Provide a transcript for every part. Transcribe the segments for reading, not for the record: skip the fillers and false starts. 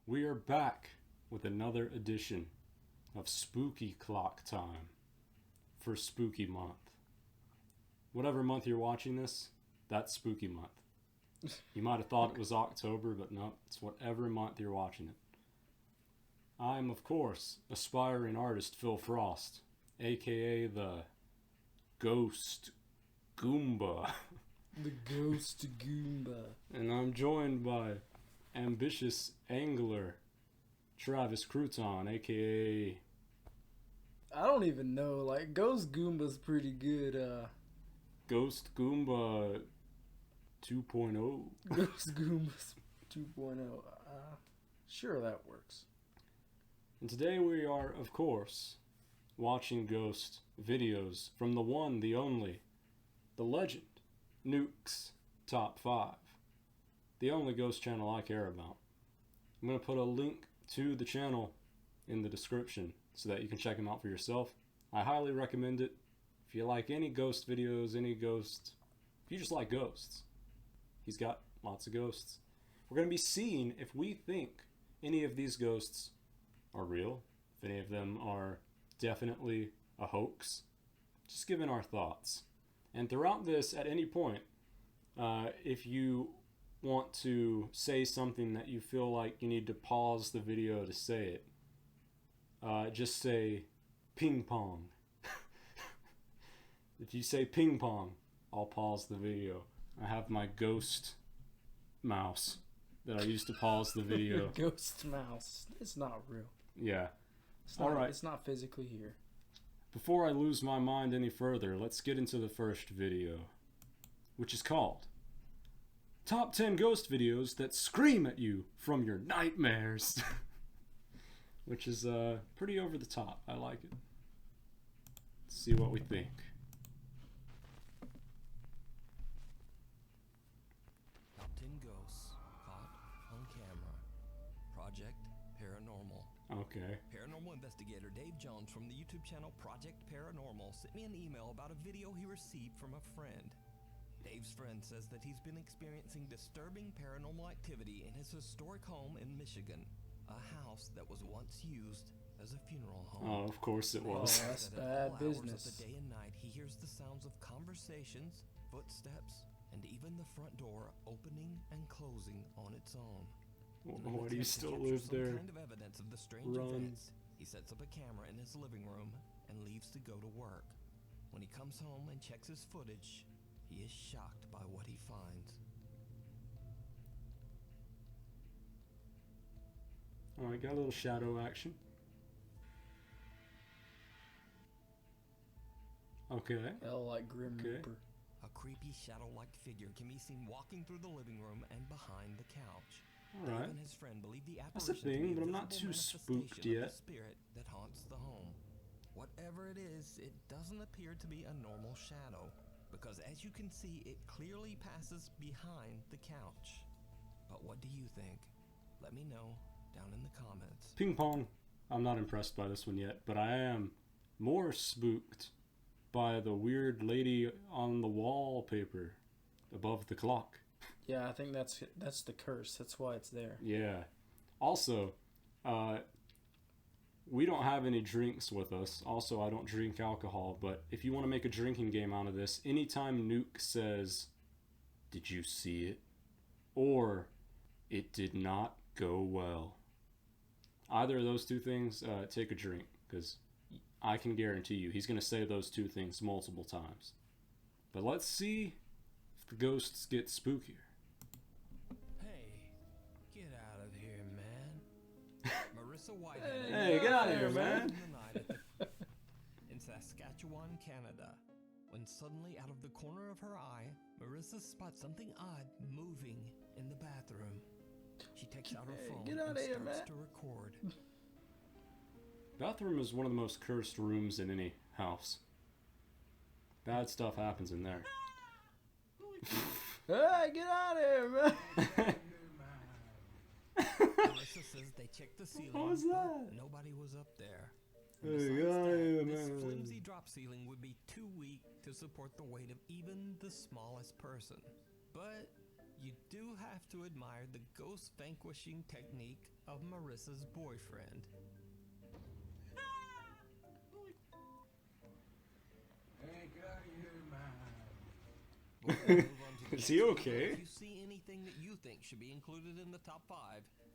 We are back with another edition of Spooky Clock Time for Spooky Month. Whatever month you're watching this, that's Spooky Month. You might have thought it was October, but no, it's whatever month you're watching it. I'm, of course, aspiring artist Phil Frost, aka the Ghost Goomba. The Ghost Goomba. And I'm joined by ambitious angler Travis Crouton, aka... I don't even know, like, Ghost Goomba's pretty good, Ghost Goomba 2.0. Ghost Goomba's 2.0. Sure, that works. And today we are, of course, watching ghost videos from the one, the only, the legend, Nuke's Top 5. The only ghost channel I care about. I'm going to put a link to the channel in the description so that you can check him out for yourself. I highly recommend it. If you like any ghost videos, if you just like ghosts, he's got lots of ghosts. We're going to be seeing if we think any of these ghosts are real, if any of them are definitely a hoax. Just giving our thoughts. And throughout this, at any point, if you want to say something that you feel like you need to pause the video to say it, just say ping pong. If you say ping pong, I'll pause the video. I have my ghost mouse that I use to pause the video. Ghost mouse. It's not real. Yeah. All right. It's not physically here. Before I lose my mind any further, let's get into the first video, which is called Top 10 Ghost Videos That Scream at You from Your Nightmares. Which is pretty over the top. I like it. Let's see what we think. Top 10 Ghosts Caught on Camera. Project Paranormal. Okay. Paranormal investigator Dave Jones from the YouTube channel Project Paranormal sent me an email about a video he received from a friend. Dave's friend says that he's been experiencing disturbing paranormal activity in his historic home in Michigan, a house that was once used as a funeral home. Oh, of course it was. Oh, that's That at bad all business. hours of the day and night, he hears the sounds of conversations, footsteps, and even the front door opening and closing on its own. Why do you still Capture live some there? kind of evidence of the strange Run. events. He sets up a camera in his living room and leaves to go to work. When he comes home and checks his footage, he is shocked by what he finds. Alright, got a little shadow action. Okay. Hell, like Grim Okay. Reaper. A creepy shadow-like figure can be seen walking through the living room and behind the couch. Dave Alright. and his friend believe the That's a apparition to be thing, but I'm not visible too manifestation spooked of the yet. spirit that haunts the home. Whatever it is, it doesn't appear to be a normal shadow, because as you can see, it clearly passes behind the couch. But what do you think? Let me know down in the comments. Ping pong. I'm not impressed by this one yet, but I am more spooked by the weird lady on the wallpaper above the clock. Yeah, I think that's the curse. That's why it's there. Yeah. Also, we don't have any drinks with us. Also, I don't drink alcohol, but if you want to make a drinking game out of this, anytime Nuke says, "Did you see it?" or "It did not go well," either of those two things, take a drink, because I can guarantee you he's going to say those two things multiple times. But let's see if the ghosts get spookier. Hey, get out of here, man. Marissa White. Hey, get out of here, man. In Saskatchewan, Canada, when suddenly out of the corner of her eye, Marissa spots something odd moving in the bathroom. She takes out her phone get out and of here, starts man. to record. Bathroom is one of the most cursed rooms in any house. Bad stuff happens in there. Hey, get out of here, man! Marissa says they checked the ceiling, What was that? but nobody was up there. Hey, Besides get out of that, here, this man. flimsy drop ceiling would be too weak to support the weight of even the smallest person. But You do have to admire the ghost vanquishing technique of Marissa's boyfriend. Hey, get out of here, man. Before we move on to the Is next he video, okay? If you see anything that you think should be included in the top 5,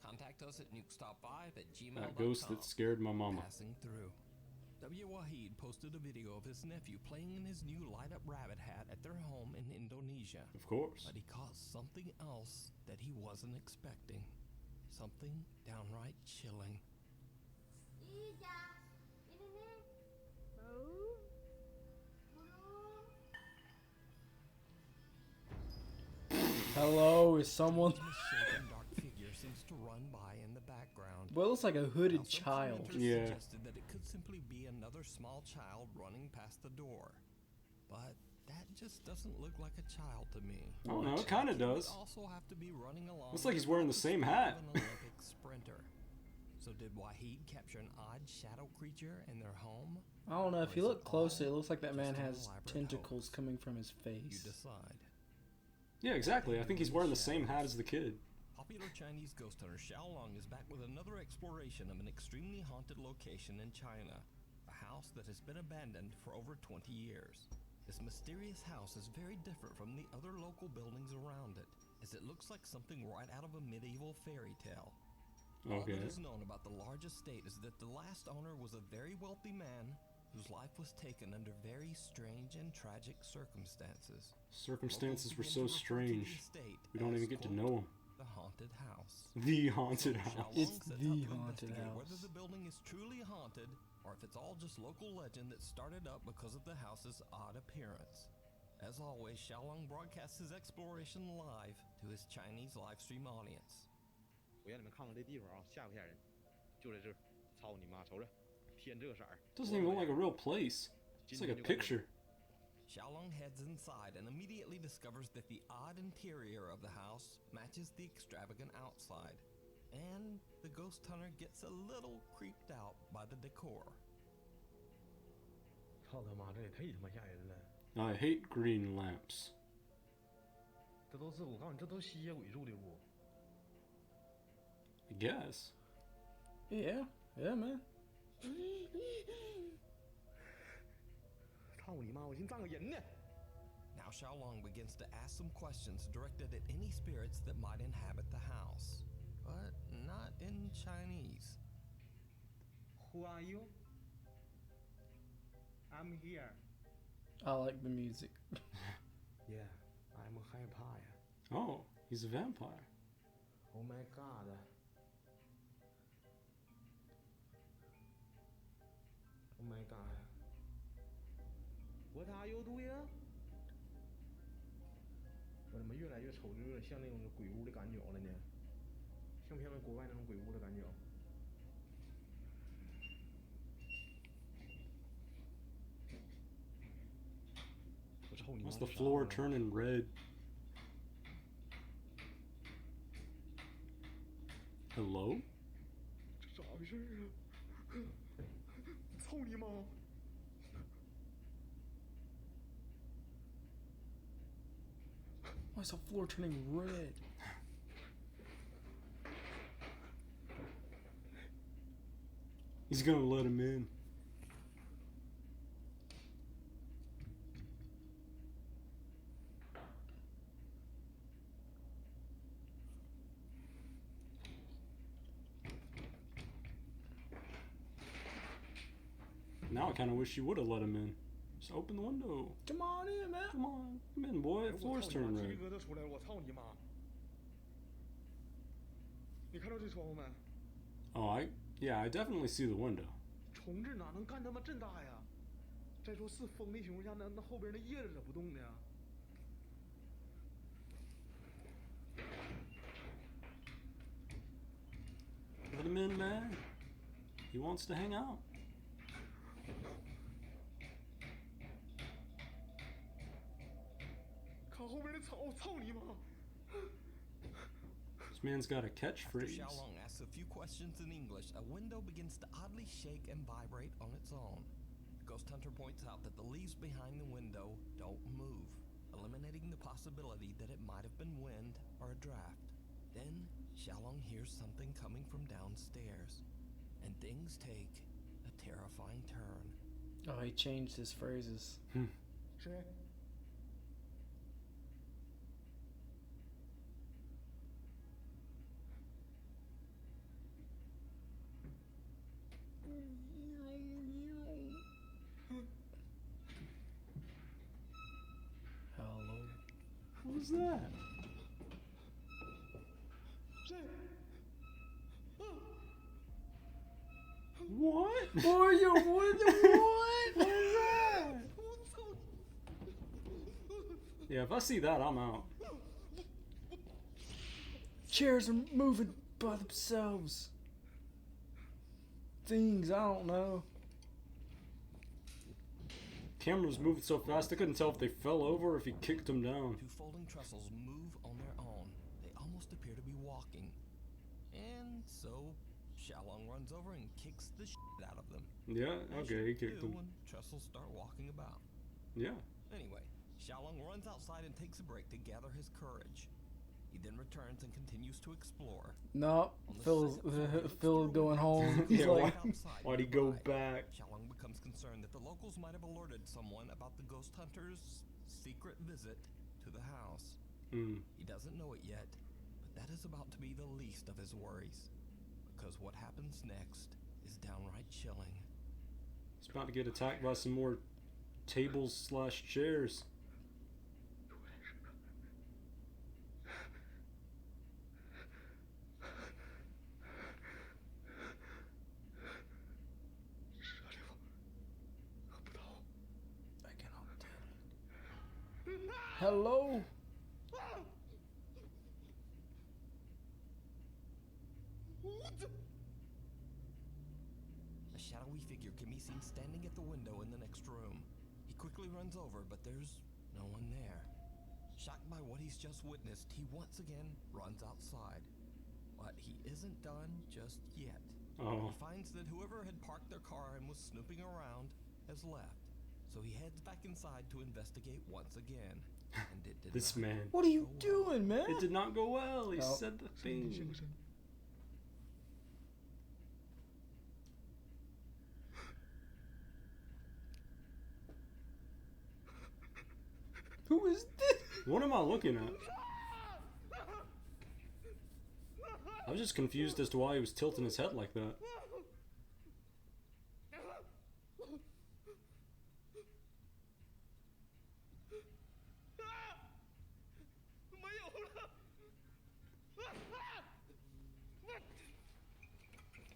contact us at nukestop5@gmail.com. That ghost that scared my mama. Passing through. W. Wahid posted a video of his nephew playing in his new light-up rabbit hat at their home in Indonesia. Of course. But he caught something else that he wasn't expecting. Something downright chilling. Hello, is someone? A misshapen dark figure seems to run by in the background. Well, it looks like a hooded Now, some child. commenters Yeah. suggested that it could simply be another small child running past the door. But that just doesn't look like a child to me. I don't know, it kind of He would does. also have to be running along Looks like he's with wearing the speed same of hat. an Olympic sprinter. So did Wahid capture an odd shadow creature in their home? I don't know. If Or you is look it closely, it all looks like that man just an has elaborate tentacles hoax? coming from his You face. decide. Yeah, exactly. I think he's wearing the same hat as the kid. Popular Chinese ghost hunter Xiaolong is back with another exploration of an extremely haunted location in China, a house that has been abandoned for over 20 years. This mysterious house is very different from the other local buildings around it, as it looks like something right out of a medieval fairy tale. All Okay. that is known about the large estate is that the last owner was a very wealthy man whose life was taken under very strange and tragic circumstances. Circumstances were Locals so begin to refer to the strange. estate We don't as, even get to quote, know him. the haunted house. The haunted So house. Xiaolong It's sets out the to haunted investigate house. Whether the building is truly haunted or if it's all just local legend that started up because of the house's odd appearance. As always, Xiaolong broadcasts his exploration live to his Chinese live stream audience. 我让你们看看这地方啊，吓不吓人？就在这儿，操你妈！瞅着，天这个色儿。 Doesn't even look like a real place. It's like a picture. Xiaolong heads inside and immediately discovers that the odd interior of the house matches the extravagant outside. And the ghost hunter gets a little creeped out by the decor. 操他妈，这也太他妈吓人了！ I hate green lamps. 这都是我告诉你，这都吸血鬼住的屋。 I guess. Yeah, yeah, man. 操你妈！我寻思站个人呢。 Now Xiaolong begins to ask some questions directed at any spirits that might inhabit the house, but not in Chinese. Who are you? I'm here. I like the music. Yeah, I'm 害怕呀。 Oh, he's a vampire. Oh my god. Oh my god. What are you doing? 我怎么越来越瞅着有点像那种鬼屋的感觉了呢？像不像那国外那种鬼屋的感觉？我操你妈！ What's the 这啥 floor 玩意儿 turning red? Hello? 这咋回事啊？操你妈！ Why is the floor turning red? He's gonna let him in. Now I kind of wish you would have let him in. Just open the window. Come on in, man. Come on, come in, boy. The 我 floor's 操你 turning 妈！鸡 red. 皮疙瘩出来了！我操你妈！你看到这窗户没？ Oh, yeah, I definitely see the window. 虫子哪能干他妈这大呀？再说是风的情况下，那后边的叶子咋不动呢？ Let him in, man. He wants to hang out. 看后边的草，操你妈！ This man's got a After catchphrase. Xiaolong asks a few questions in English, a window begins to oddly shake and vibrate on its own. The ghost hunter points out that the leaves behind the window don't move. eliminating the possibility that it might have been wind or a draft. Then, Xiaolong hears something coming from downstairs, and things take a terrifying turn. Oh, he changed his phrases. 谁？ Hello. Who's that? 谁？ What? Oh, yo, what? What? What is that? Yeah, if I see that, I'm out. Chairs are moving by themselves. Things, I don't know. Camera's moving so fast I couldn't tell if they fell over or if he kicked them down. Two folding trestles move on their own. They almost appear to be walking. And so, Xiaolong runs over and kicks the shit out of them. Yeah, As okay, you he kicked do them. when trestles start walking about. Yeah. Anyway, Xiaolong runs outside and takes a break to gather his courage. He then returns and continues to explore. No, On the Phil, second floor of the Phil store going window, home. He's Yeah, like, outside Why'd he go nearby, back? Xiaolong becomes concerned that the locals might have alerted someone about the ghost hunter's secret visit to the house. He doesn't know it yet, but that is about to be the least of his worries. Because what happens next is downright chilling. He's about to get attacked by some more tables/chairs. I cannot tell. Hello? A shadowy figure can be seen standing at the window in the next room. He quickly runs over, but there's no one there. Shocked by what he's just witnessed, he once again runs outside. But he isn't done just yet. Oh. He finds that whoever had parked their car and was snooping around has left. So he heads back inside to investigate once again. And it did This not man. What are you go well. doing, man? It did not go well. He Oh. said the thing. Who is this? What am I looking at? I was just confused as to why he was tilting his head like that.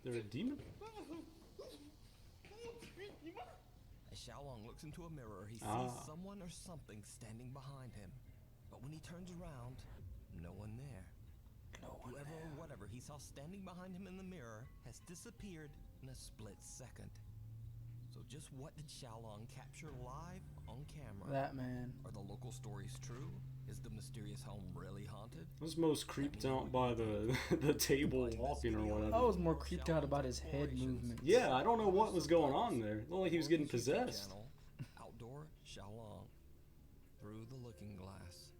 They're a demon? As Xiaolong looks into a mirror, he sees Ah. someone or something standing behind him. But when he turns around, no one there. Whoever or whatever he saw standing behind him in the mirror has disappeared in a split second. So just what did Xiaolong capture live on camera? That man. Are the local stories true? Is the mysterious home really haunted? I was most creeped out by the the table walking or I whatever. was more creeped out about his head movement. Yeah, I don't know what was going on there. It looked like he was getting possessed. Outdoor Xiaolong. Through the looking glass.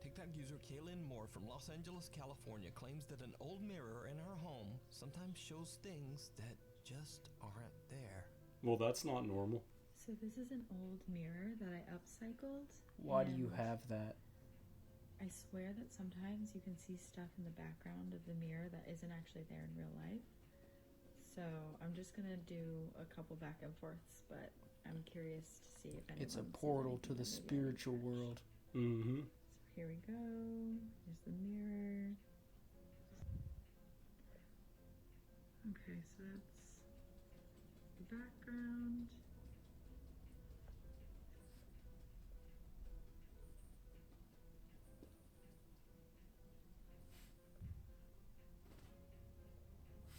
TikTok user Kaylin Moore from Los Angeles, California claims that an old mirror in her home sometimes shows things that just aren't there. Well, that's not normal. So this is an old mirror that I upcycled. Why do you and have that? I swear that sometimes you can see stuff in the background of the mirror that isn't actually there in real life. So I'm just gonna do a couple back and forths, but I'm curious to see if It's a anyone's portal seen to the anything under spiritual there. world. Mm-hmm. So here we go. Here's the mirror. Okay, so that's the background.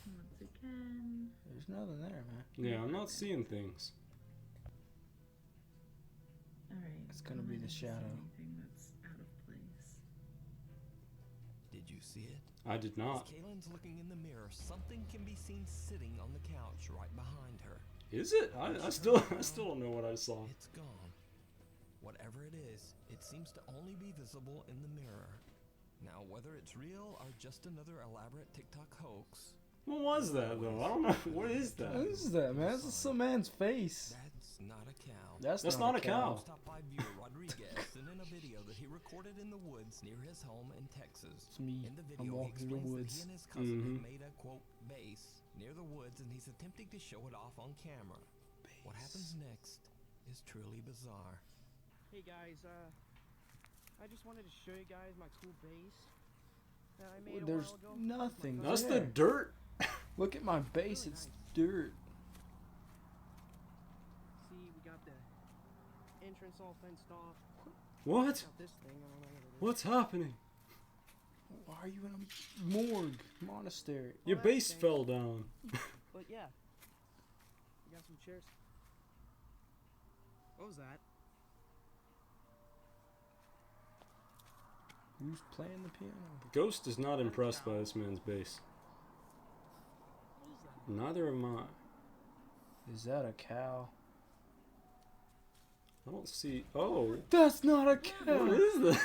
Once again. There's nothing there, man. Yeah, I'm not seeing things. Alright. It's gonna be the shadow. Anything that's out of place. Did you see it? I did As not. Kaylin's looking in the mirror, something can be seen sitting on the couch right behind her. Is it? I still don't know what I saw. It's gone. Whatever it is, it seems to only be visible in the mirror. Now, whether it's real or just another elaborate TikTok hoax. What was that though? I don't know. What is that? What is that, man? This is some man's face. That's not a cow. That's not a cow. Top 5 viewer Rodriguez sent in a video that he recorded in the woods near his home in Texas. It's me. In the I'm video, he walking in the explains that woods. he and his cousin have made a, quote, base near the woods, and he's attempting to show it off on camera. What happens next is truly bizarre. Hey guys, I just wanted to show you guys my cool base that I made a There's while ago. nothing. That's there. the dirt. Look at my base. Really It's nice. dirt. See, we got the entrance all fenced off. What? Got this thing, I don't know what it is. What's happening? Why are you in a morgue monastery? Your that base thing. fell down. But yeah, we got some chairs. What was that? Who's playing the piano? Ghost is not impressed by this man's base. What is that? Neither am I. Is that a cow? I don't see. Oh, That's not a cow. what is that?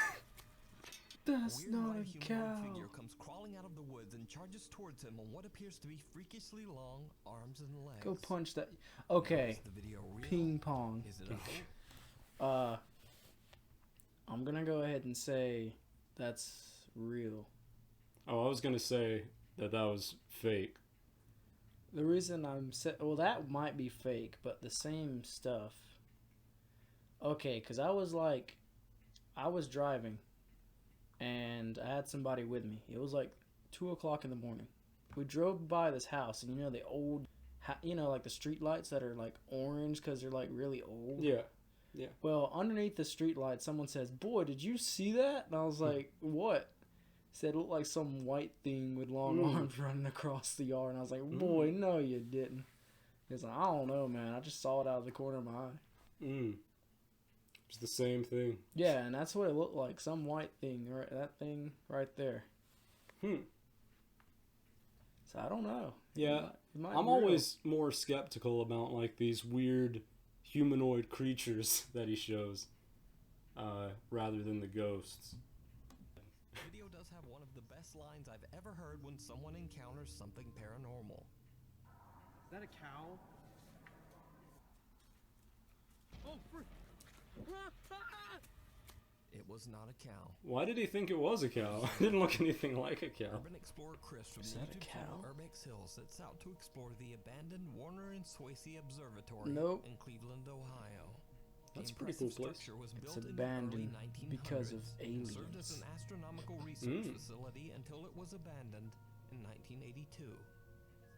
That's Weird not white a humanoid cow. figure comes crawling out of the woods and charges towards him on what appears to be freakishly long arms and legs. Go punch that. Now, Okay. is the video real? Ping pong. Is it a hoax? I'm gonna go ahead and say that's real. Oh, I was gonna say that was fake. The reason well, that might be fake, but the same stuff. Okay, because I was driving, and I had somebody with me. It was like 2 o'clock in the morning. We drove by this house, and you know the old, like the street lights that are like orange because they're like really old. Yeah. Well, underneath the street light, someone says, "Boy, did you see that?" And I was like, "What?" Said it looked like some white thing with long arms running across the yard. And I was like, "Boy, no, you didn't." He's like, "I don't know, man. I just saw it out of the corner of my eye." It's the same thing. Yeah, and that's what it looked like. Some white thing, right? That thing right there. So I don't know. Yeah, It might I'm be real. always more skeptical about like these weird humanoid creatures that he shows, rather than the ghosts. The video does have one of the best lines I've ever heard when someone encounters something paranormal. Is that a cow? Oh, frick! It was not a cow. Why did he think it was a cow? It didn't look anything like a cow. Urban explorer Chris from Is the that a YouTube channel cow? Urbex Hill sets out to explore the abandoned Warner and Swayze Observatory Nope. in Cleveland, Ohio. That's The a pretty cool impressive place. structure was It's built in the early abandoned 1900s because of and served as aliens. an astronomical research facility until it was abandoned in 1982.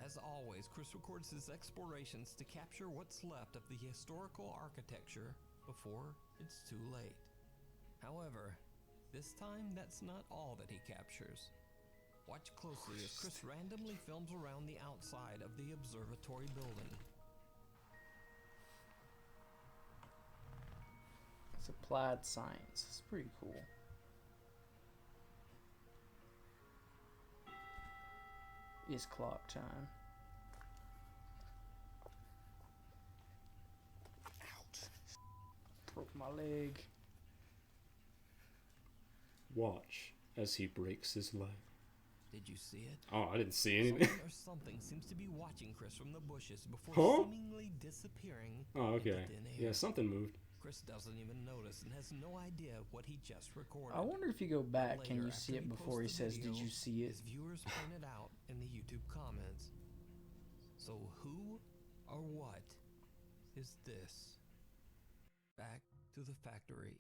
As always, Chris records his explorations to capture what's left of the historical architecture before it's too late. However, this time that's not all that he captures. Watch closely as Chris randomly films around the outside of the observatory building. It's applied science. It's pretty cool. It's clock time. Ouch. Broke my leg. Watch as he breaks his leg. Did you see it? Oh, I didn't see anything. Someone or something seems to be watching Chris from the bushes before Huh? seemingly disappearing Oh, into okay. thin air. Yeah, something moved. Chris doesn't even notice and has no idea what he just recorded. I wonder if you go back, can Later, you see after it before he posts the says, "Did video, you see it?" His viewers pointed out in the YouTube comments. So who or what is this? Back to the factory.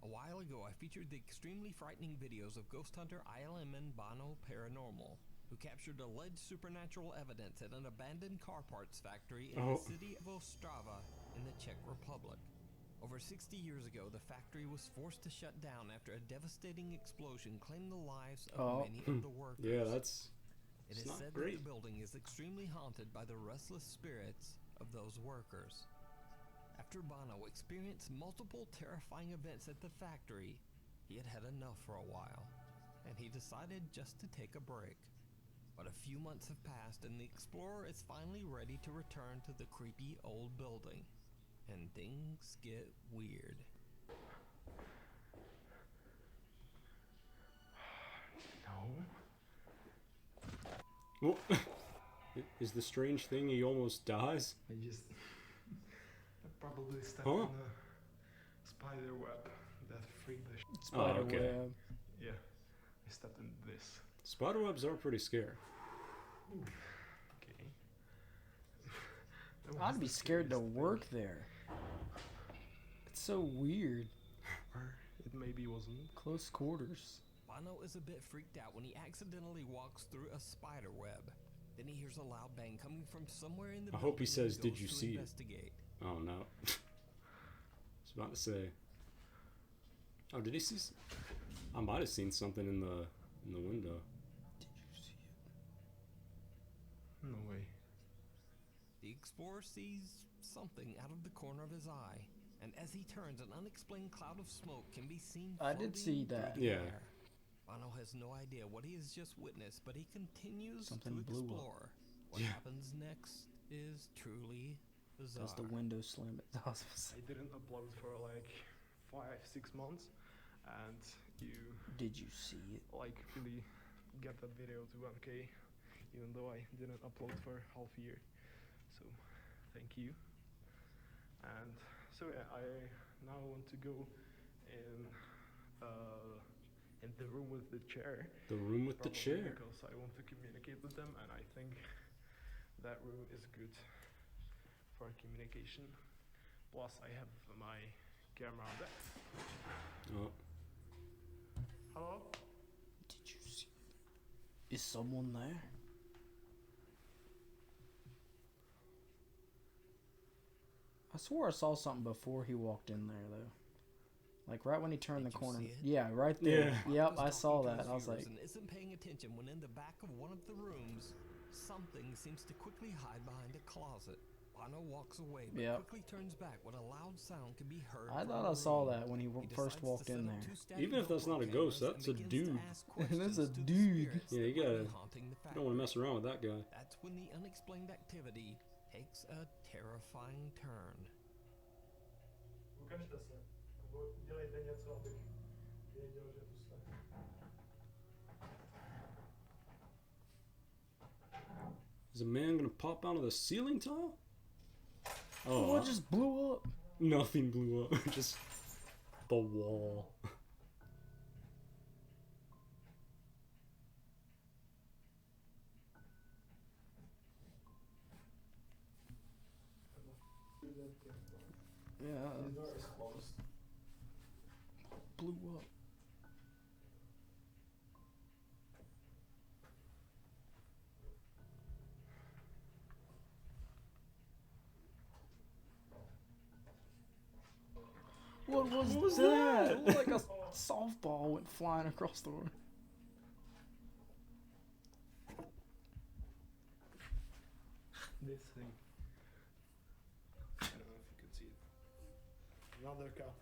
A while ago, I featured the extremely frightening videos of ghost hunter ILM Bono Paranormal, who captured alleged supernatural evidence at an abandoned car parts factory in the city of Ostrava in the Czech Republic. Over 60 years ago, the factory was forced to shut down after a devastating explosion claimed the lives of many of the workers. Yeah, that's It it's is not said great. that the building is extremely haunted by the restless spirits of those workers. After Bono experienced multiple terrifying events at the factory, he had had enough for a while, and he decided just to take a break. But a few months have passed, and the explorer is finally ready to return to the creepy old building. And things get weird. No. Oh. Is the strange thing he almost dies? I just I probably stepped Huh? in a spider web that freaked the Spider okay. web. Yeah, I stepped in this. Spider webs are pretty scary. Okay. That was I'd be the scared to scariest thing. work there. It's so weird. Or it maybe wasn't. Close quarters. Bono is a bit freaked out when he accidentally walks through a spider web. Then he hears a loud bang coming from somewhere in the I hope he building and says, goes "Did you to see it?" investigate. Oh no. I was about to say. Oh, did he see? I might have seen something in the window. Did you see it? No way. The explorer sees something out of the corner of his eye, and as he turns, an unexplained cloud of smoke can be seen. I did see floating that. through the Yeah. air. Bono has no idea what he has just witnessed, but he continues Something to blew up. explore. What Yeah. happens next is truly bizarre. Does the window slam it? I didn't upload for like 5-6 months, and you Did you see it? like really get that video to 1K, even though I didn't upload for half a year. So thank you. And so yeah, I now want to go in the room with the chair. The room with the Probably chair. because I want to communicate with them, and I think that room is good for communication. Plus, I have my camera on deck. Oh. Hello? Did you see it? Is someone there? I swore I saw something before he walked in there, though. Like right when he turned Did the you corner. see it? Yeah, right there. Yeah. Yep, I saw Talking to that. his I was viewers like, and isn't paying attention when in the back of one of the rooms, something seems to quickly hide behind a closet. Bono walks away, but Yep. quickly turns back when a loud sound can be heard. I from thought the I saw room. that when he He first decides walked to in set up there. 2 static Even if that's not a GoPro ghost, cameras that's and a begins to dude. ask That's a questions to the dude. spirits Yeah, you that might be gotta- haunting the You don't want factory. to mess around with that guy. That's when the unexplained activity takes a terrifying turn. Ukažte se, nebo dělejte něco, abych věděl, že tu jste. Is a man gonna pop out of the ceiling tile? Oh, Oh, it just blew up. nothing blew up. Just the wall. Yeah, The door is closed. blew up. What was that? It looked like a softball went flying across the room. This thing. I don't know if you can see it. Another cup.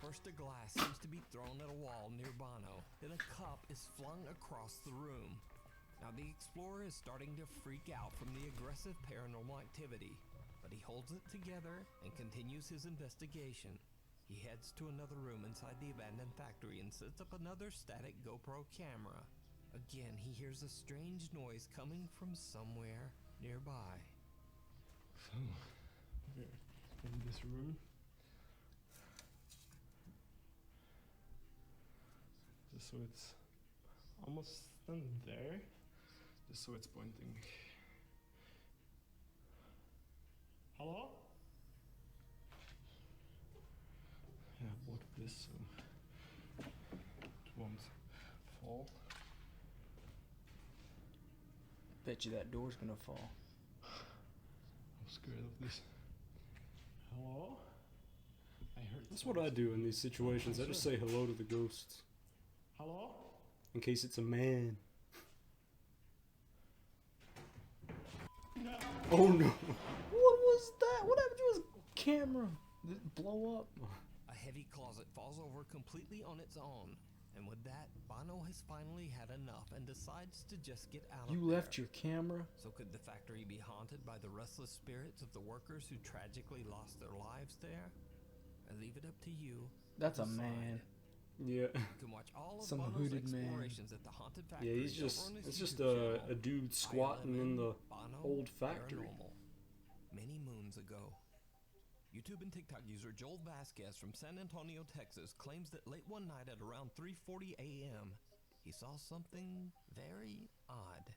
First, a glass seems to be thrown at a wall near Bono. Then a cup is flung across the room. Now the explorer is starting to freak out from the aggressive paranormal activity, but he holds it together and continues his investigation. He heads to another room inside the abandoned factory and sets up another static GoPro camera. Again, he hears a strange noise coming from somewhere nearby. So, in this room. Just so it's almost done there. Just so it's pointing. Hello? Yeah, block this so it won't fall. Bet you that door's gonna fall. I'm scared of this. Hello? I heard That's what I do in these situations. I just say hello to the ghosts. Hello? In case it's a man. Oh no. What was that? What happened to his camera? Did it blow up? A heavy closet falls over completely on its own. And with that, Bono has finally had enough and decides to just get out You of there. left your camera? So could the factory be haunted by the restless spirits of the workers who tragically lost their lives there? I leave it up to you. That's to a decide. man. Yeah. You can watch all of Some Bono's hooded man. explorations at the haunted factory. Yeah, he's just, over on his it's just YouTube a channel, dude squatting in the Bono old factory. Paranormal. Many moons ago. YouTube and TikTok user Joel Vasquez from San Antonio, Texas claims that late one night at around 3:40 a.m. he saw something very odd.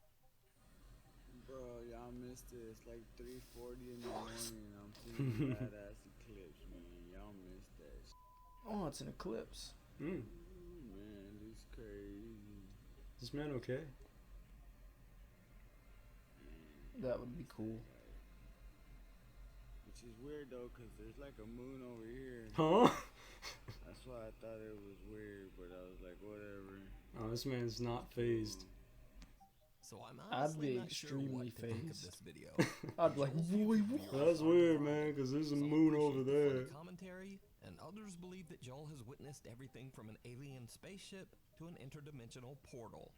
Bro, y'all missed it. It's like 3:40 in the morning and I'm seeing badass eclipse, man. Y'all missed that shit. Oh, it's an eclipse. Mm. Ooh, man, this crazy. Is this man okay? That would be cool. Which is weird though, cause there's like a moon over here. Huh? That's why I thought it was weird, but I was like, whatever. Oh, this man's not phased. So I'm I'd honestly be not sure extremely what to think of phased. this video. I'd be like, Joel's boy, YouTube what? viewers That's are weird, divided. man, because there's a Some moon appreciate over the funny there. commentary, and others believe that Joel has witnessed everything from an alien spaceship to an interdimensional portal.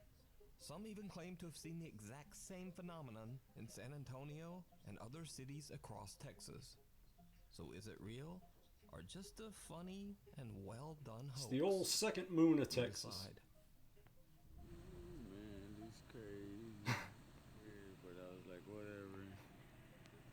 Some even claim to have seen the exact same phenomenon in San Antonio and other cities across Texas. So is it real, or just a funny and well done hoax? It's the old second moon of You Texas. decide. Ooh, man, this crazy. Weird, but I was like, whatever.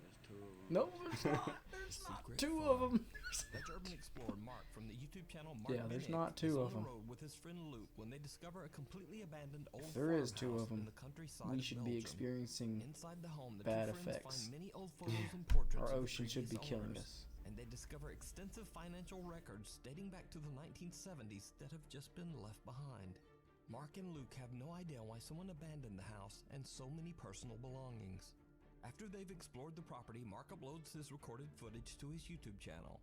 That's two of them. No, there's not. There's not Secret two fun. of them. Dutch urban explorer Mark from the YouTube channel Mark Yeah, there's Bennett not is two on of the 'em. road with his friend Luke when they discover a completely abandoned old there is two farmhouse of 'em, in the countryside We of should be Belgium. experiencing Inside the home, the bad two friends effects. find many old photos and portraits our of the ocean should be previous killing owners, us. and they discover extensive financial records dating back to the 1970s that have just been left behind. Mark and Luke have no idea why someone abandoned the house and so many personal belongings. After they've explored the property, Mark uploads his recorded footage to his YouTube channel.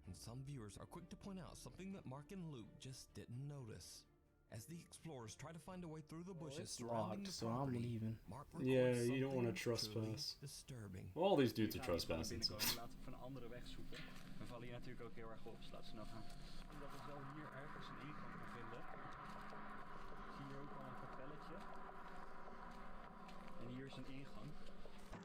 And some viewers are quick to point out something that Mark and Luke just didn't notice. As the explorers try to find a way through the bushes It's surrounding locked, the so I'm property, leaving. Mark records Yeah, you don't want to something truly trespass. disturbing. Well, all these dudes are Laten we gewoon trespassing. So. binnenkomen, laten we even een andere weg zoeken. We vallen hier natuurlijk ook heel erg op, dus laten we snel gaan. Dat is wel hier ergens een ingang te vinden. Zie je ook al een kapelletje. En hier is een ingang.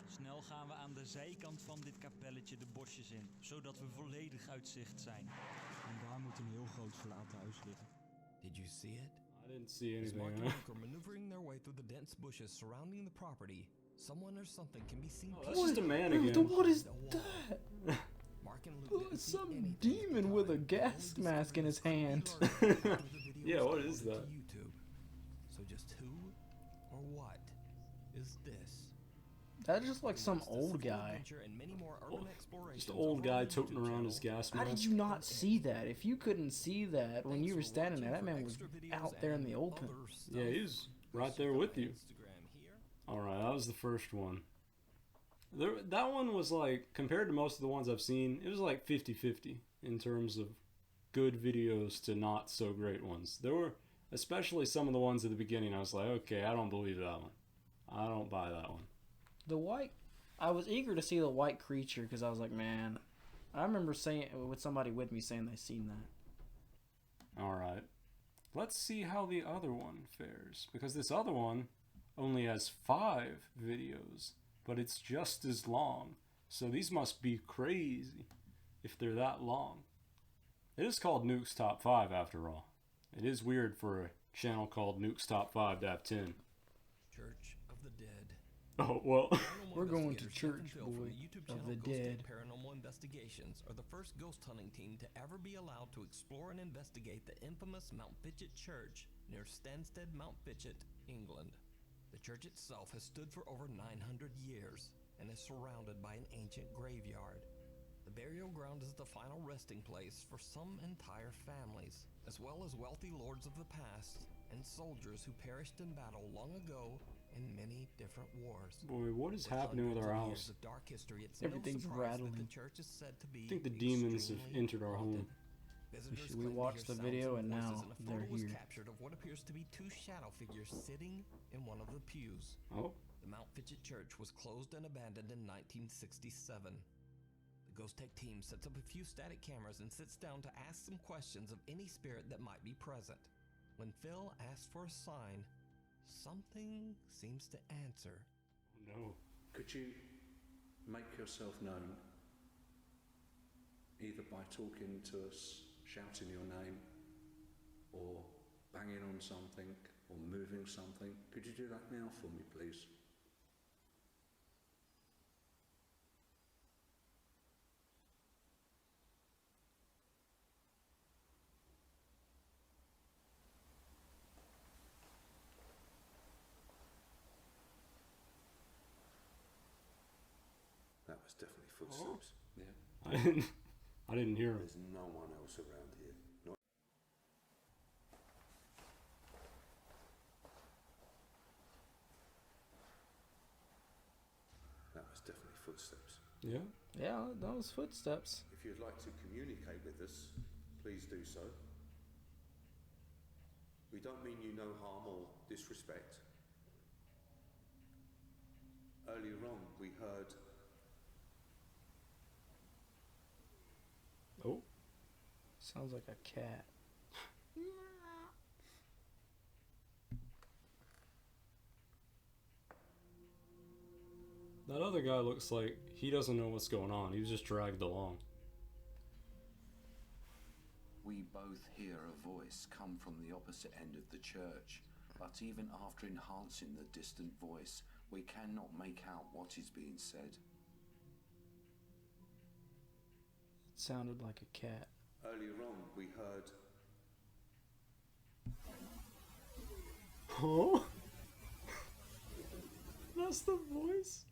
Snel gaan we aan de zijkant van dit kapelletje de bosjes in, zodat we volledig uit zicht zijn. En daar moet een heel groot verlaten huis liggen. Did you see it? I didn't see As Mark anything. and Huh? Luke are maneuvering their way through the dense bushes surrounding the property, someone or something can be seen. Oh, that's just a man Dude, again. what is the wall. that? Mark and Luke Oh, didn't it's see some anything demon at the with a time, gas only mask in his discovered hand. this quickly learned after the video Yeah, was what is uploaded that? to YouTube. So just who or what is this? That's just like some Watch this old full guy. adventure and many more urban Just explorations an old over on guy the toting YouTube around his channel. gas How mask. did you not see that? If you couldn't see that when Thanks you were for standing there, that watching. For man was extra videos out there in the and open. other Yeah, he stuff, was right check there out with my you. Instagram here. Alright, that was the first one. That one was like, compared to most of the ones I've seen, it was like 50-50 in terms of good videos to not so great ones. There were, especially some of the ones at the beginning, I was like, okay, I don't believe that one. I don't buy that one. The white, I was eager to see the white creature because I was like, man, I remember saying with somebody with me saying they seen that. Alright. Let's see how the other one fares. Because this other one only has 5 videos, but it's just as long. So these must be crazy if they're that long. It is called Nuke's Top 5 after all. It is weird for a channel called Nuke's Top 5 to have 10. Church of the Dead. Oh, well. Paranormal We're going to investigators church, Jeff and Phill from boy, the YouTube of channel the Ghost dead. Tape Paranormal Investigations are the first ghost hunting team to ever be allowed to explore and investigate the infamous Mount Fitchett Church near Stansted, Mount Fitchett, England. The church itself has stood for over 900 years and is surrounded by an ancient graveyard. The burial ground is the final resting place for some entire families, as well as wealthy lords of the past and soldiers who perished in battle long ago in many different wars. Boy, what is With happening with our hundreds house? of years of dark history, it's Everything's no surprise rattling. that the church is said to be I think the demons have extremely entered our home. haunted. Visitors We claim to watched hear the sounds video and voices, now a photo they're was here. captured of what appears to be 2 shadow figures sitting in one of the pews. Oh, The Mount Fitchett Church was closed and abandoned in 1967. The Ghost Tech team sets up a few static cameras and sits down to ask some questions of any spirit that might be present. When Phil asks for a sign, something seems to answer. no. Could you make yourself known? either by talking to us, shouting your name, or banging on something, or moving something. Could you do that now for me, please? That was definitely footsteps. Yeah. I didn't hear him. There's no one else around here. Not that was definitely footsteps. Yeah. Yeah, those footsteps. If you'd like to communicate with us, please do so. We don't mean you no harm or disrespect. Earlier on, we heard. Oh. Sounds like a cat. That other guy looks like he doesn't know what's going on. He was just dragged along. We both hear a voice come from the opposite end of the church, but even after enhancing the distant voice, we cannot make out what is being said. It sounded like a cat. Earlier on, we heard. Huh? That's the voice?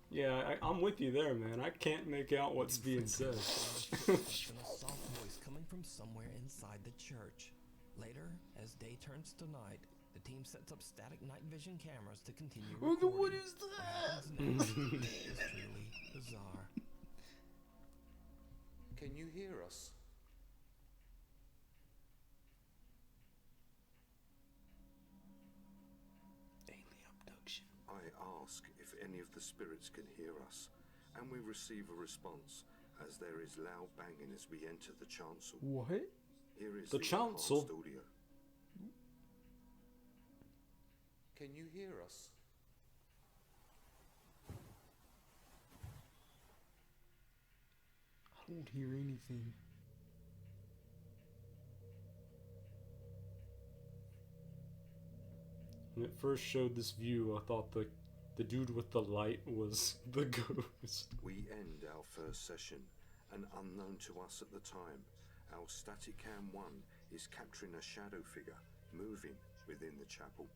Yeah, I'm with you there, man. I can't make out what's being said. And a soft voice coming from somewhere inside the church. Later, as day turns to night, the team sets up static night vision cameras to continue recording. What is that? Is truly bizarre. Can you hear us? Alien abduction. I ask if any of the spirits can hear us, and we receive a response as there is loud banging as we enter the chancel. What? Here is The chancel? enhanced audio. Can you hear us? I don't hear anything. When it first showed this view, I thought the dude with the light was the ghost. We end our first session, and unknown to us at the time, our static cam 1 is capturing a shadow figure moving within the chapel.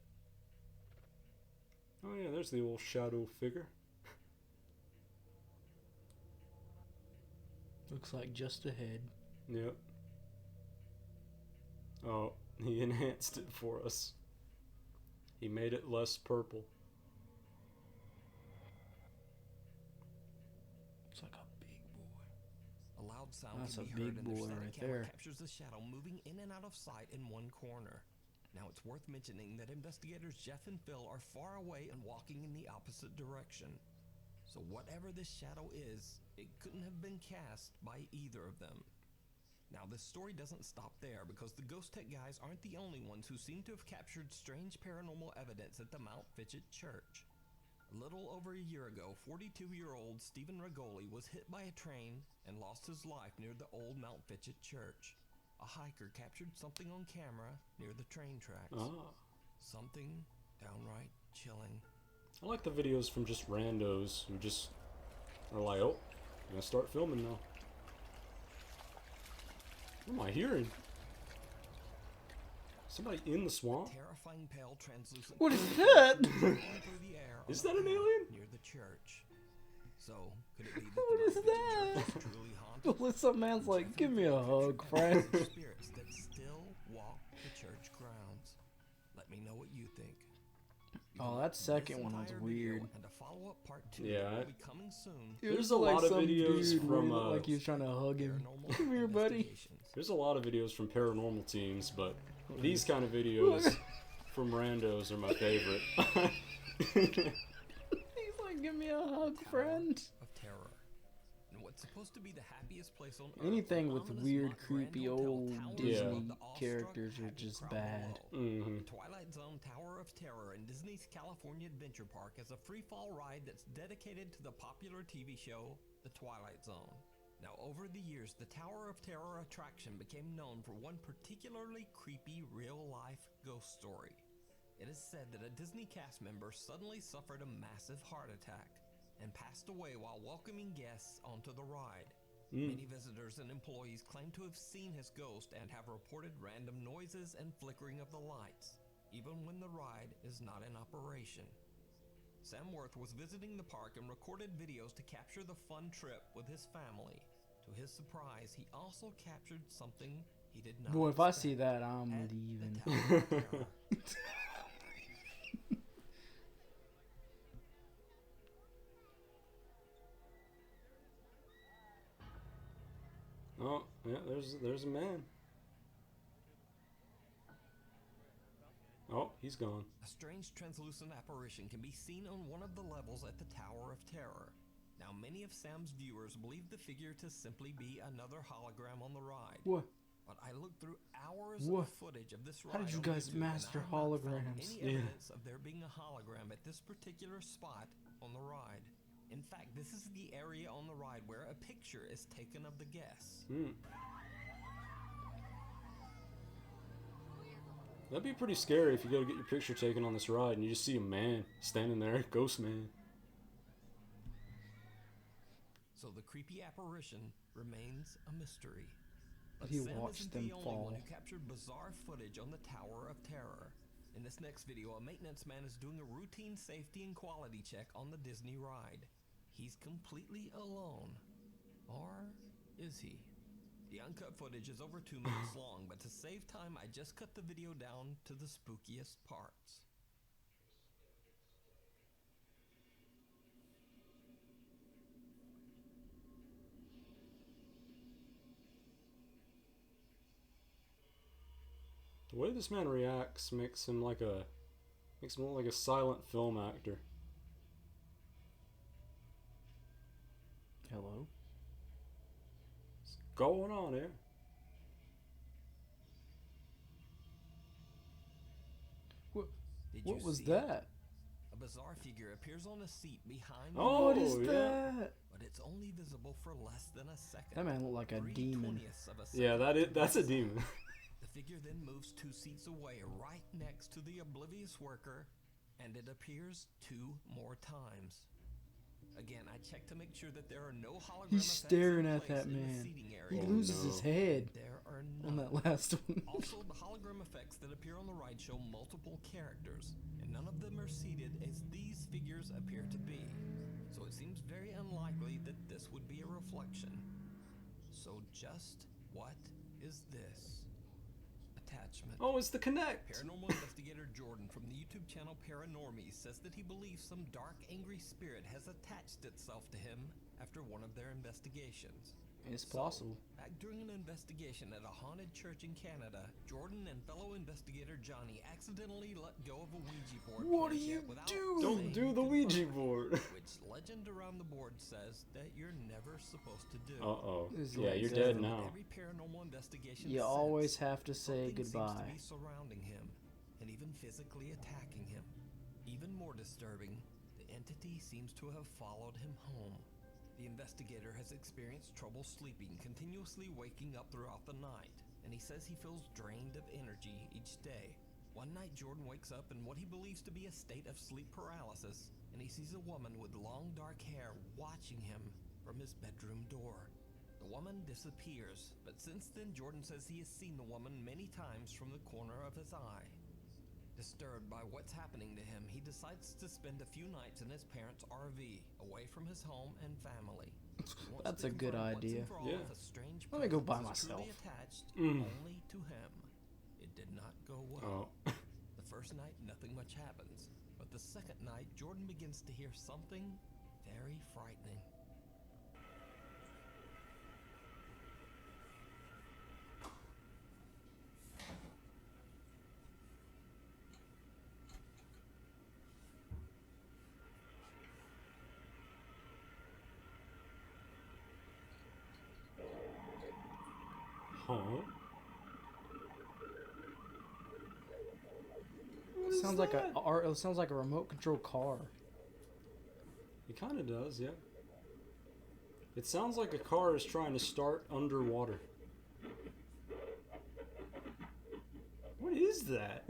Oh yeah, there's the old shadow figure. Looks like just ahead. Yep. Oh, he enhanced it for us. He made it less purple. It's like a big boy. A loud sound That's can a be heard, big and their boy static right camera there. captures the shadow moving in and out of sight in one corner. Now it's worth mentioning that investigators Jeff and Phil are far away and walking in the opposite direction. So whatever this shadow is, it couldn't have been cast by either of them. Now this story doesn't stop there, because the Ghost Tech guys aren't the only ones who seem to have captured strange paranormal evidence at the Mount Fitchett Church. A little over a year ago, 42-year-old Stephen Regoli was hit by a train and lost his life near the old Mount Fitchett Church. A hiker captured something on camera near the train tracks. Ah. Something downright chilling. I like the videos from just randos who just are like, oh, I'm gonna start filming now. What am I hearing? Somebody in the swamp? Terrifying pale translucent. What is that? through the air on Is the that an path alien? near the church? So, could it be that What the is Mount Fitchett that? Church is truly haunted? Well, some man's like, give me a hug, friend. Spirits that still walk the church grounds. Let me know what you think. You Oh, can that watch second this one was entire video weird. And a follow-up part 2 Yeah, will be coming soon. There's a lot of some videos dude from, looked like he was trying to hug him. Paranormal Come here, buddy. investigations. There's a lot of videos from paranormal teams, but these kind of videos from randos are my favorite. He's like, give me a hug, friend. Of terror. And what What's supposed to be the happiest place on Anything Earth, with an ominous weird, mock grand creepy hotel old towers Disney above the awestruck characters are happy just crowd bad. below. The Twilight Zone Tower of Terror in Disney's California Adventure Park is a free-fall ride that's dedicated to the popular TV show, The Twilight Zone. Now, over the years, the Tower of Terror attraction became known for one particularly creepy real-life ghost story. It is said that a Disney cast member suddenly suffered a massive heart attack and passed away while welcoming guests onto the ride. Many visitors and employees claim to have seen his ghost and have reported random noises and flickering of the lights, even when the ride is not in operation. Sam Worth was visiting the park and recorded videos to capture the fun trip with his family. To his surprise, he also captured something he did not Boy, if I expect see that, I'm at the leaving. Tower of Terror. Oh, yeah, there's a man. Oh, he's gone. A strange translucent apparition can be seen on one of the levels at the Tower of Terror. Now, many of Sam's viewers believe the figure to simply be another hologram on the ride. What? But I looked through hours What? of footage of this ride. How did you on guys YouTube, and master I have not found holograms? any Yeah. evidence of there being a hologram at this particular spot on the ride. In fact, this is the area on the ride where a picture is taken of the guests. That'd be pretty scary if you go to get your picture taken on this ride and you just see a man standing there, ghost man. So the creepy apparition remains a mystery. But He Sam watched isn't them the only fall. one who captured bizarre footage on the Tower of Terror. In this next video, a maintenance man is doing a routine safety and quality check on the Disney ride. He's completely alone. Or is he? The uncut footage is over 2 minutes long, but to save time, I just cut the video down to the spookiest parts. The way this man reacts makes him look like a silent film actor. Hello? What's going on here? Did What you was see that? A bizarre figure appears on a seat behind Oh, What is yeah. that? but it's only visible for less than a second. That man looked like a demon. 3/20ths of a second. Yeah, that's a demon. The figure then moves 2 seats away, right next to the oblivious worker, and it appears 2 more times. Again, I checked to make sure that there are no hologram He's effects staring in at place that in the man. seating He area. loses his head There are on none. that last one. Also, the hologram effects that appear on the ride show multiple characters, and none of them are seated as these figures appear to be. So it seems very unlikely that this would be a reflection. So just what is this? Attachment. Oh, it's the Connect. Paranormal investigator Jordan from the YouTube channel Paranormal says that he believes some dark, angry spirit has attached itself to him after one of their investigations. It's possible. Back during an investigation at a haunted church in Canada, Jordan and fellow investigator Johnny accidentally let go of a Ouija board. What are planchette you without doing? Don't saying do the goodbye, Ouija board. which legend around the board says that you're never supposed to do. Uh-oh. It's Yeah, like you're that. dead now. Every paranormal investigation You since, always have to say something goodbye. seems to be surrounding him and even physically attacking him. Even more disturbing, the entity seems to have followed him home. The investigator has experienced trouble sleeping, continuously waking up throughout the night, and he says he feels drained of energy each day. One night, Jordan wakes up in what he believes to be a state of sleep paralysis, and he sees a woman with long dark hair watching him from his bedroom door. The woman disappears, but since then, Jordan says he has seen the woman many times from the corner of his eye. Disturbed by what's happening to him, he decides to spend a few nights in his parents' RV, away from his home and family. He wants That's to a good confirm once idea. and for all Yeah. if a strange Let me go presence by is truly myself. attached Mm. only to him. It did not go well. Oh. The first night, nothing much happens, but the second night, Jordan begins to hear something very frightening. Huh? It sounds like it sounds like a remote control car. It kind of does, yeah. It sounds like a car is trying to start underwater. What is that?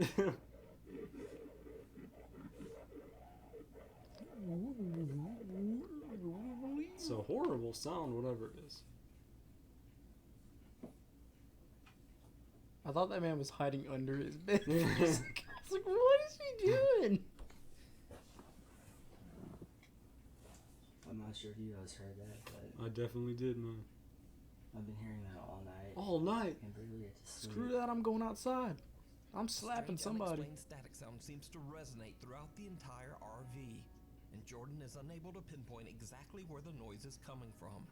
It's a horrible sound, whatever it is. I thought that man was hiding under his bed. I was like, what is he doing? I'm not sure if you guys heard that, but I definitely did, man. I've been hearing that all night. All night? I can barely get to sleep. Screw that, I'm going outside. I'm slapping Strange, somebody. unexplained static sound seems to resonate throughout the entire RV, and Jordan is unable to pinpoint exactly where the noise is coming from.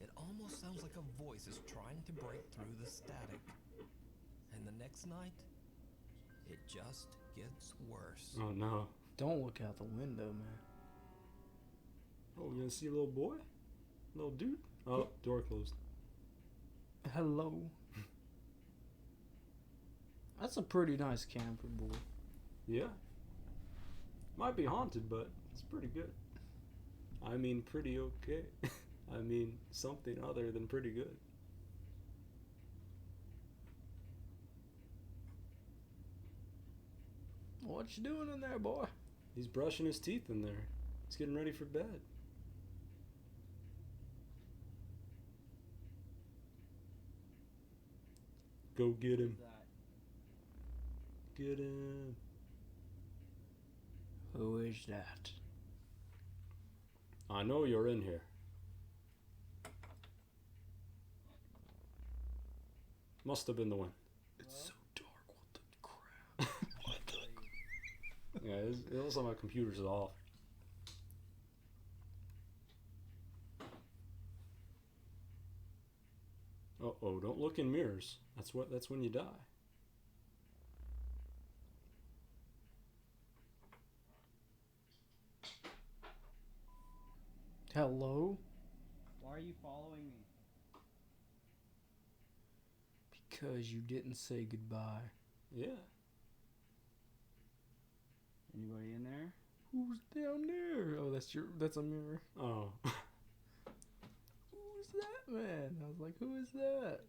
It almost sounds like a voice is trying to break through the static. And the next night, it just gets worse. Oh no. Don't look out the window, man. Oh, you gonna see a little boy? Little dude? Oh, door closed. Hello. That's a pretty nice camper, boy. Yeah. Might be haunted, but it's pretty good. I mean, pretty okay. I mean, something other than pretty good. What you doing in there, boy? He's brushing his teeth in there. He's getting ready for bed. Go get him. Get him. Who is that? I know you're in here. Must have been the wind. It's so dark. What the crap? Yeah, it looks like my computer's off. Uh-oh, don't look in mirrors. That's when you die. Hello? Why are you following me? Because you didn't say goodbye. Yeah. Anybody in there? Who's down there? Oh, that's a mirror. Oh. Who's that man? I was like, who is that?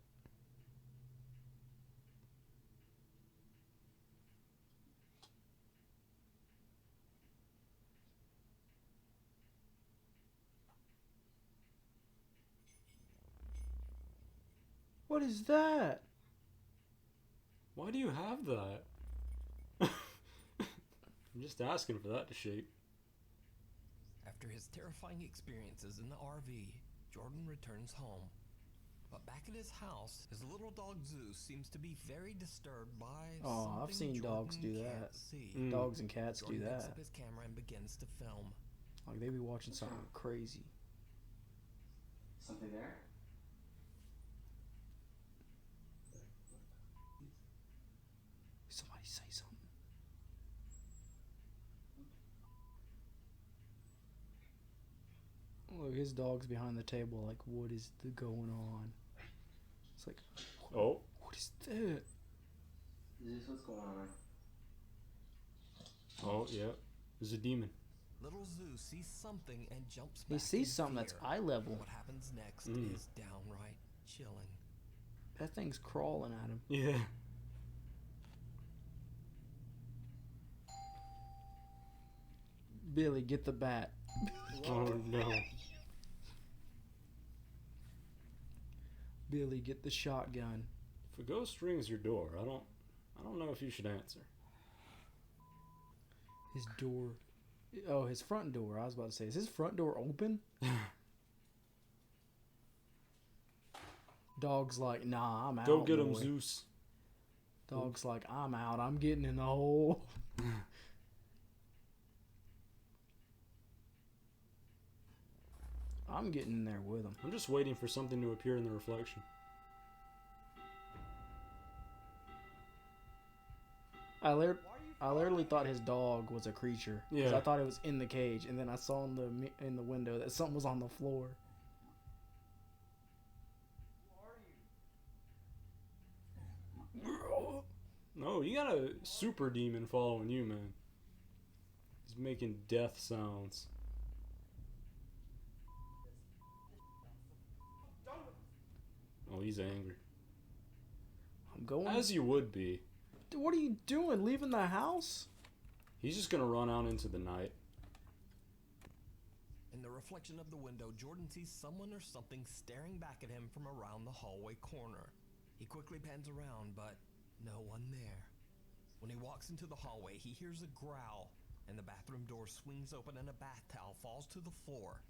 What is that? Why do you have that? I'm just asking for that to shake. After his terrifying experiences in the RV, Jordan returns home. But back at his house, his little dog Zeus seems to be very disturbed by something I've seen dogs Jordan do can't that. see. Dogs and cats Jordan do picks that. up his camera and begins to film. Like they be watching something crazy. Something there? Somebody say something. Look, his dog's behind the table. Like, what is going on? It's like, Oh. what is that? Is this what's going on? Oh, yeah. There's a demon. Little Zeus sees something and jumps back He sees in something that's fear. eye level. What happens next is downright chilling. That thing's crawling at him. Yeah. Billy, get the bat. Oh no. Billy, get the shotgun. If a ghost rings your door, I don't know if you should answer. His door. Oh, his front door. I was about to say, is his front door open? Dog's like, nah, I'm out. Go get him, boy. Zeus. Dog's like, I'm out. I'm getting in the hole. I'm getting in there with him. I'm just waiting for something to appear in the reflection. I literally thought his dog was a creature. Because Yeah. I thought it was in the cage. And then I saw in the window that something was on the floor. No, you got a super demon following you, man. He's making death sounds. Oh, he's angry. I'm going. As you would be. Dude, what are you doing? Leaving the house? He's just gonna run out into the night. In the reflection of the window, Jordan sees someone or something staring back at him from around the hallway corner. He quickly pans around, but no one there. When he walks into the hallway, he hears a growl, and the bathroom door swings open and a bath towel falls to the floor.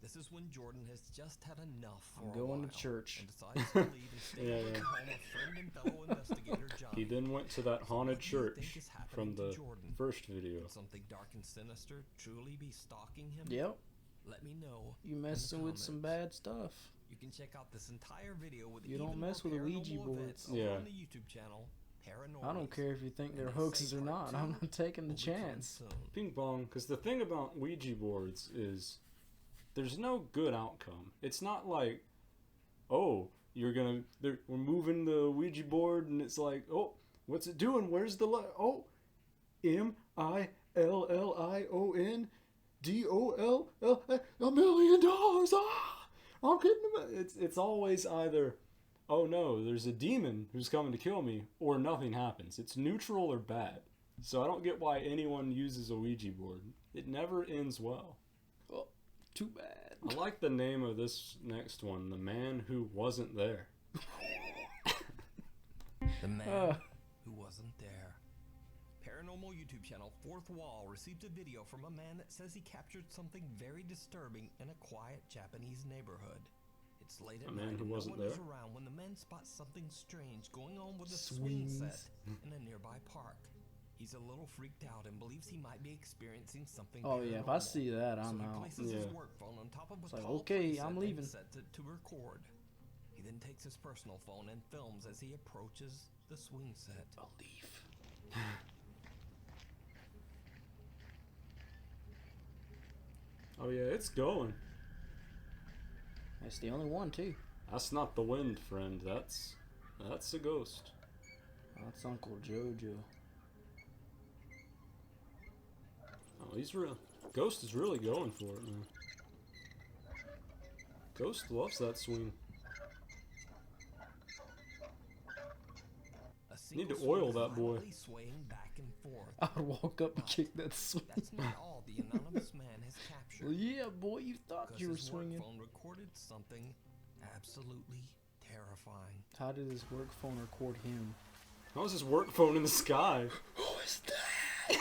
This is when Jordan has just had enough for I'm going a while to church. and decides to leave and stay Yeah, with yeah. the home of friend and fellow investigator Johnny. He then went to that haunted What do you think church is happening from to the Jordan? first video. Could something dark and sinister truly be stalking him? Yep. Let me know. You in the messing with some comments. bad stuff. You can check out this entire video with You even don't mess more with a Ouija paranormal board. events over Yeah. on the YouTube channel, Paranormal. I don't care if you think And they're they hoaxes say or part not. I'm two not taking the will be coming chance. soon. Ping pong, because the thing about Ouija boards is there's no good outcome. It's not like, oh, we're moving the Ouija board and it's like, oh, what's it doing? Where's the oh, MILLION DOLL $1 million. Ah, I'm getting it's always either, oh no, there's a demon who's coming to kill me, or nothing happens. It's neutral or bad. So I don't get why anyone uses a Ouija board. It never ends well. Oh, too bad. I like the name of this next one, The Man Who Wasn't There. The man who wasn't there. Paranormal YouTube channel Fourth Wall received a video from a man that says he captured something very disturbing in a quiet Japanese neighborhood. It's late at A man night who and wasn't no one is there? around when the man spots something strange going on with a swing Swings. set in a nearby park. He's a little freaked out and believes he might be experiencing something Oh yeah, if I paranormal. see that, So I'm he out. places Yeah. his work phone on top of a It's like, tall okay, playset I'm and leaving. sets it to record. He then takes his personal phone and films as he approaches the swing set. A leaf. Oh yeah, it's going. That's the only one too. That's not the wind, friend. That's a ghost. That's Uncle Jojo. Oh, he's real. Ghost is really going for it, man. Ghost loves that swing. A Need to single oil swing that boy. violently swaying back and forth. I would walk up and kick that swing. That's not all the anonymous man has captured. Well, yeah, boy, you thought Because you were his work swinging. phone recorded something absolutely terrifying. How did his work phone record him? How's his work phone in the sky? Who is that?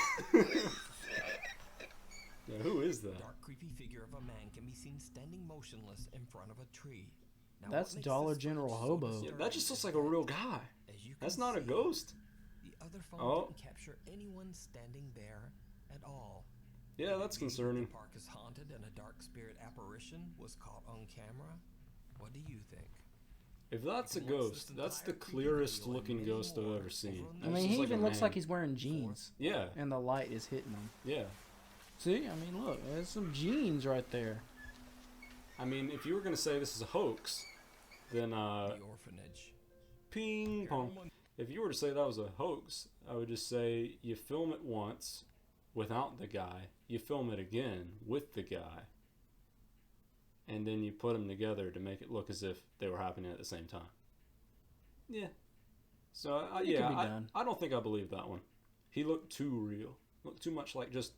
Yeah, who is The that? dark, creepy figure of a man can be seen standing motionless in front of a tree. Now, That's what makes Dollar this General footage so Hobo. Yeah, disturbing that just looks is like a that, real guy. as you That's can not a see, ghost. The other phone Oh. didn't capture anyone standing there at all. Yeah, that's Maybe concerning. The park is haunted and a dark spirit apparition was caught on camera. What do you think? If that's a You can watch ghost, this that's the entire creepy clearest video and looking many ghost I've more ever seen. over on I the mean, It's he just like even a looks man. like he's wearing jeans, Yeah, and the light is hitting him. yeah. See, I mean, look, there's some jeans right there. I mean, if you were gonna say this is a hoax, then The Orphanage. ping pong. Paranormal If you were to say that was a hoax, I would just say you film it once without the guy, you film it again with the guy, and then you put them together to make it look as if they were happening at the same time. Yeah. So It could yeah, be done. I don't think I believe that one. He looked too real. Looked too much like just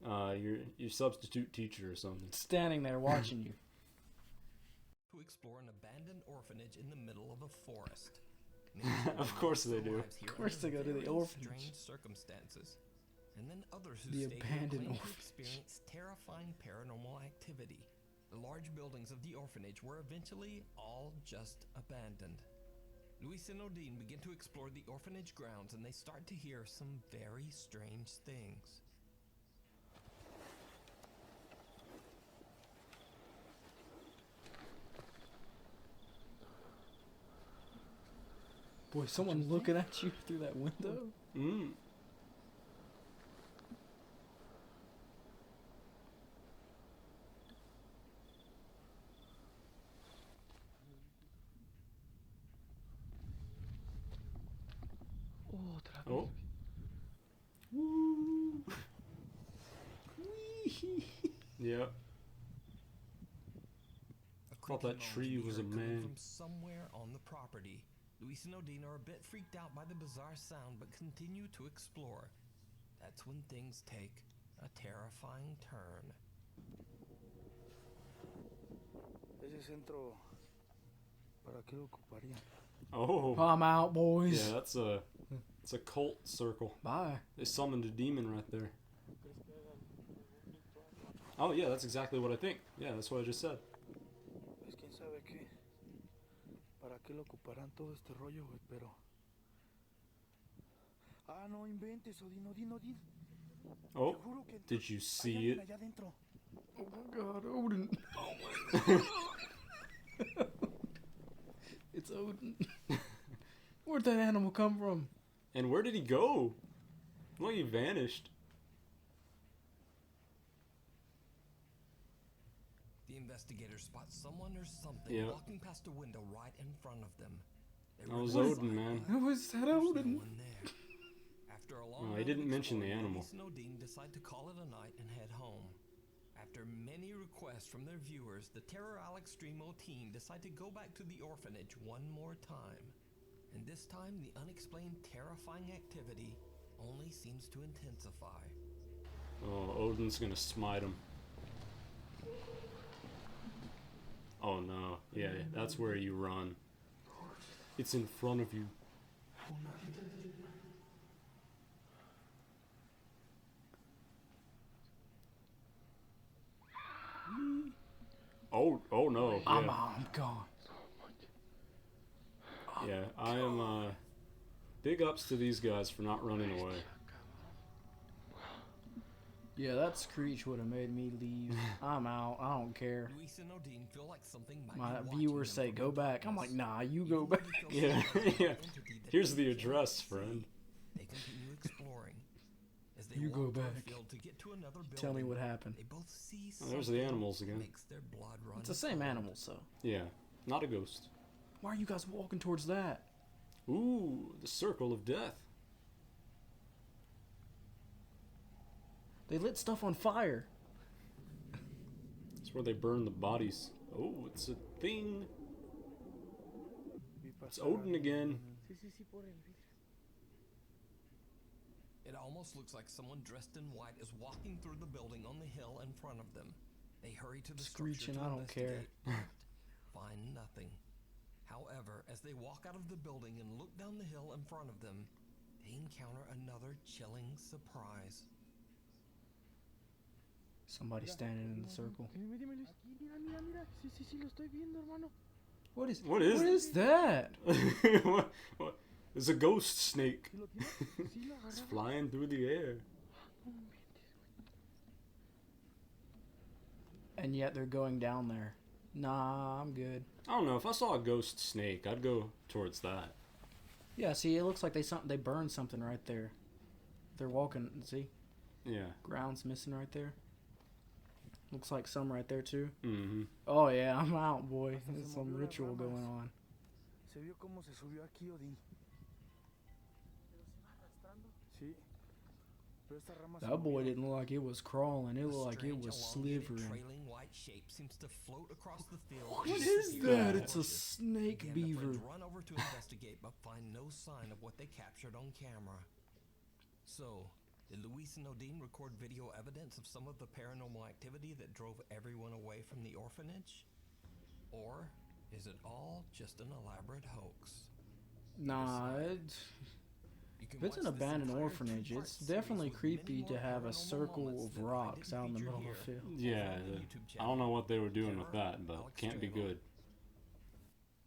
your substitute teacher or something. Standing there watching you. to explore an abandoned orphanage in the middle of a forest. Of course they do. Of course they go to the orphanage. Strange circumstances. And then others who The stay here abandoned claim to orphanage. experience terrifying paranormal activity. The large buildings of the orphanage were eventually all just abandoned. Luis and Odin begin to explore the orphanage grounds and they start to hear some very strange things. Boy, someone looking at you through that window? Mm. Oh. Oh. Woo. Yep. A Thought creaky that moan tree can be was a heard coming man. From somewhere on the property. Luis and Odin are a bit freaked out by the bizarre sound, but continue to explore. That's when things take a terrifying turn. Ese centro, ¿para qué lo ocuparían? Oh. I'm out, boys. Yeah, it's a cult circle. Bye. They summoned a demon right there. Oh yeah, that's exactly what I think. Yeah, that's what I just said. Pues quién sabe qué. ¿Para qué lo ocuparán todo este rollo, güey? Pero... Ah, no inventes, Odin, Odin, Odin. Oh, Te juro que did you hay see alguien it? allá adentro. Oh my god, Odin. It's Odin. Where'd that animal come from? And where did he go? Like he vanished. The investigators spot someone or something Yeah. walking past a window right in front of them. They That was run Odin, inside, man. but Who was that there's Odin? no one there. After a long Oh, he night didn't of mention the exploring, animal. Luis and Odin decide to call it a night and head home. After many requests from their viewers, the Terror Alex Streamo team decide to go back to the orphanage one more time. And this time, the unexplained terrifying activity only seems to intensify. Oh, Odin's gonna smite him. Oh no. Yeah, that's where you run. It's in front of you. Oh no. I'm Yeah. gone. Yeah, I am big ups to these guys for not running away. Yeah, that screech would have made me leave. I'm out. I don't care. Luis and Odin feel like something might My be watching viewers them say, from go the back. I'm like, darkness. nah, you Even go though back. they feel Yeah, some kind of yeah. entity that Here's they the can't address, see, friend. They continue exploring. As they You walk go through a back. field to get to another building, Tell me what happened. they both see Oh, there's the something animals that again. makes their blood run It's the same cold. animal, so. Yeah, not a ghost. Why are you guys walking towards that? Ooh, the circle of death. They lit stuff on fire. It's where they burn the bodies. Oh, it's a thing. It's Odin again. It almost looks like someone dressed in white is walking through the building on the hill in front of them. They hurry to the Screeching, structure to I don't care. investigate, but find nothing. However, as they walk out of the building and look down the hill in front of them, they encounter another chilling surprise. Somebody standing in the circle. Mira, mira. Sí, lo estoy viendo, hermano. What is What is that? what? It's a ghost snake. ¿Sí lo tienes? Sí, lo It's agarra. flying through the air. No inventes, güey. And yet they're going down there. Nah, I'm good. I don't know. If I saw a ghost snake, I'd go towards that. Yeah, see, it looks like they burned something right there. They're walking. See, Yeah. ground's missing right there. Looks like some right there too. Mm-hmm. Oh yeah, I'm out, boy. Hasta se There's some movió las ritual going ramas. on. Se vio cómo se subió aquí, Odin. Sí. Pero esta rama se That boy movió. didn't look like it was crawling. It A looked like it strange, was elongated, slithering. trailing white shape seems to float across the field. What and is disappear in that? the It's a bushes. snake Again, beaver. The friends run over to investigate, but find no sign of what they captured on camera. So, did Luis and Odin record video evidence of some of the paranormal activity that drove everyone away from the orphanage? Or is it all just an elaborate hoax? Nah, You if can it's an watch this abandoned entire orphanage, two-part it's series definitely with creepy many to more have a paranormal circle moments of that I rocks didn't out in the feature middle of a here. field. Yeah. Over on the YouTube I don't know what they were doing Terror with that, but Alex can't be Streamo. good.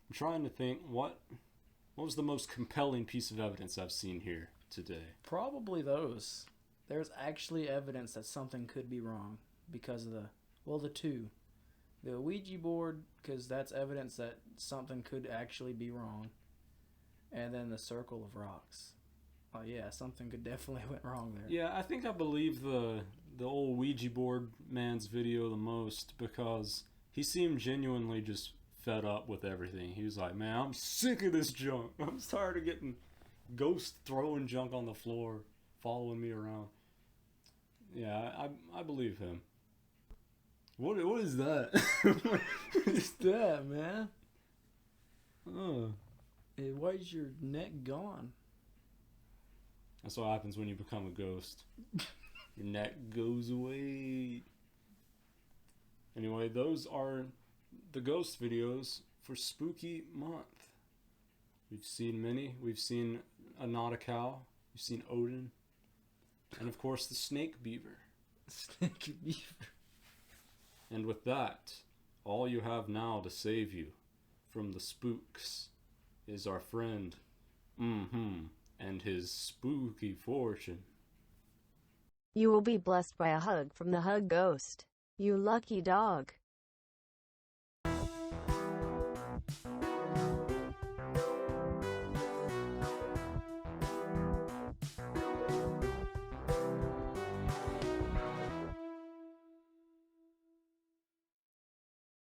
I'm trying to think what was the most compelling piece of evidence I've seen here today. Probably those. There's actually evidence that something could be wrong because of the two. The Ouija board, because that's evidence that something could actually be wrong. And then the circle of rocks. Oh yeah, something could definitely went wrong there. Yeah, I think I believe the old Ouija board man's video the most because he seemed genuinely just fed up with everything. He was like, "Man, I'm sick of this junk. I'm tired of getting ghost throwing junk on the floor, following me around. Yeah, I believe him. What is that? What is that, man? Hey, why is your neck gone? That's what happens when you become a ghost. Your neck goes away. Anyway, those are the ghost videos for Spooky Month. We've seen many. We've seen a not a cow. We've seen Odin. And of course the snake beaver. Snake beaver. And with that, all you have now to save you from the spooks is our friend, and his spooky fortune. You will be blessed by a hug from the hug ghost. You lucky dog.